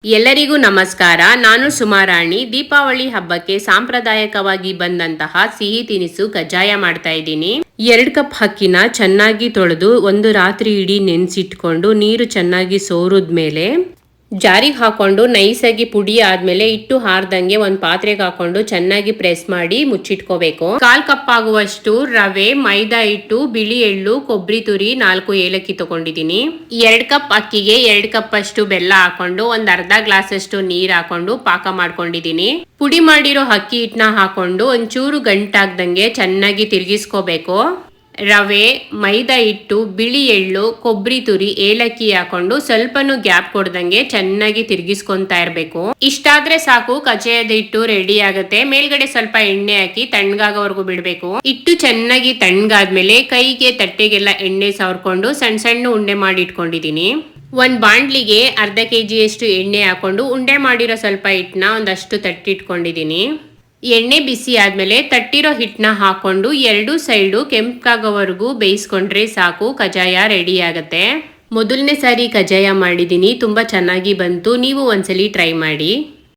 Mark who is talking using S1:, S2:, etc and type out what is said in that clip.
S1: ಎಲ್ಲರಿಗೂ ನಮಸ್ಕಾರ. ನಾನು ಸುಮಾರಾಣಿ. ದೀಪಾವಳಿ ಹಬ್ಬಕ್ಕೆ ಸಾಂಪ್ರದಾಯಿಕವಾಗಿ ಬಂದಂತಹ ಸಿಹಿ ತಿನಿಸು ಕಜ್ಜಾಯ ಮಾಡ್ತಾ ಇದ್ದೀನಿ. 2 ಕಪ್ ಅಕ್ಕಿನ ಚೆನ್ನಾಗಿ ತೊಳೆದು ಒಂದು ರಾತ್ರಿ ಇಡೀ ನೆನೆಸಿಟ್ಕೊಂಡು ನೀರು ಚೆನ್ನಾಗಿ ಸೋರಿದ್ಮೇಲೆ ಜಾರಿಗೆ ಹಾಕೊಂಡು ನೈಸಾಗಿ ಪುಡಿ ಆದ್ಮೇಲೆ ಇಟ್ಟು ಹಾರ್ದಂಗೆ ಒಂದು ಪಾತ್ರೆಗೆ ಹಾಕೊಂಡು ಚೆನ್ನಾಗಿ ಪ್ರೆಸ್ ಮಾಡಿ ಮುಚ್ಚಿಟ್ಕೋಬೇಕು. 1/4 ಕಪ್ ಆಗುವಷ್ಟು ರವೆ, ಮೈದಾ ಹಿಟ್ಟು, ಬಿಳಿ ಎಳ್ಳು, ಕೊಬ್ಬರಿ ತುರಿ, 4 ಏಲಕ್ಕಿ ತಗೊಂಡಿದ್ದೀನಿ. 2 ಕಪ್ ಅಕ್ಕಿಗೆ 2 ಕಪ್ ಅಷ್ಟು ಬೆಲ್ಲ ಹಾಕೊಂಡು ಒಂದು ಅರ್ಧ ಗ್ಲಾಸ್ ಅಷ್ಟು ನೀರ್ ಹಾಕೊಂಡು ಪಾಕ ಮಾಡ್ಕೊಂಡಿದ್ದೀನಿ. ಪುಡಿ ಮಾಡಿರೋ ಅಕ್ಕಿ ಹಿಟ್ಟನ್ನ ಹಾಕೊಂಡು ಒಂಚೂರು ಗಂಟಾಗ್ದಂಗೆ ಚೆನ್ನಾಗಿ ತಿರ್ಗಿಸ್ಕೋಬೇಕು. ರವೆ, ಮೈದಾ ಹಿಟ್ಟು, ಬಿಳಿ ಎಳ್ಳು, ಕೊಬ್ಬರಿ ತುರಿ, ಏಲಕ್ಕಿ ಹಾಕೊಂಡು ಸ್ವಲ್ಪನೂ ಗ್ಯಾಪ್ ಕೊಡ್ದಂಗೆ ಚೆನ್ನಾಗಿ ತಿರ್ಗಿಸ್ಕೊಂತಾ ಇರ್ಬೇಕು. ಇಷ್ಟಾದ್ರೆ ಸಾಕು, ಕಜ್ಜಾಯದ ಹಿಟ್ಟು ರೆಡಿ ಆಗುತ್ತೆ. ಮೇಲ್ಗಡೆ ಸ್ವಲ್ಪ ಎಣ್ಣೆ ಹಾಕಿ ತಣ್ಣಗಾಗೋವರೆಗೂ ಬಿಡ್ಬೇಕು. ಹಿಟ್ಟು ಚೆನ್ನಾಗಿ ತಣ್ಣಗಾದ್ಮೇಲೆ ಕೈಗೆ ತಟ್ಟೆಗೆಲ್ಲ ಎಣ್ಣೆ ಸವರ್ಕೊಂಡು ಸಣ್ಣ ಸಣ್ಣ ಉಂಡೆ ಮಾಡಿ ಇಟ್ಕೊಂಡಿದೀನಿ. ಒಂದ್ ಬಾಂಡ್ಲಿಗೆ ಅರ್ಧ kg ಎಣ್ಣೆ ಹಾಕೊಂಡು ಉಂಡೆ ಮಾಡಿರೋ ಸ್ವಲ್ಪ ಹಿಟ್ಟನ್ನ ಒಂದಷ್ಟು ತಟ್ಟಿಟ್ಕೊಂಡಿದೀನಿ. ಎಣ್ಣೆ ಬಿಸಿ ಆದ್ಮೇಲೆ ತಟ್ಟಿರೋ ಹಿಟ್ಟನ್ನ ಹಾಕೊಂಡು 2 ಸೈಡು ಕೆಂಪಾಗೋವರೆಗೂ ಬೇಯಿಸ್ಕೊಂಡ್ರೆ ಸಾಕು, ಕಜ್ಜಾಯ ರೆಡಿ ಆಗತ್ತೆ. ಮೊದಲನೇ ಸಾರಿ ಕಜ್ಜಾಯ ಮಾಡಿದ್ದೀನಿ, ತುಂಬಾ ಚೆನ್ನಾಗಿ ಬಂತು. ನೀವು ಒಂದ್ಸಲಿ ಟ್ರೈ ಮಾಡಿ.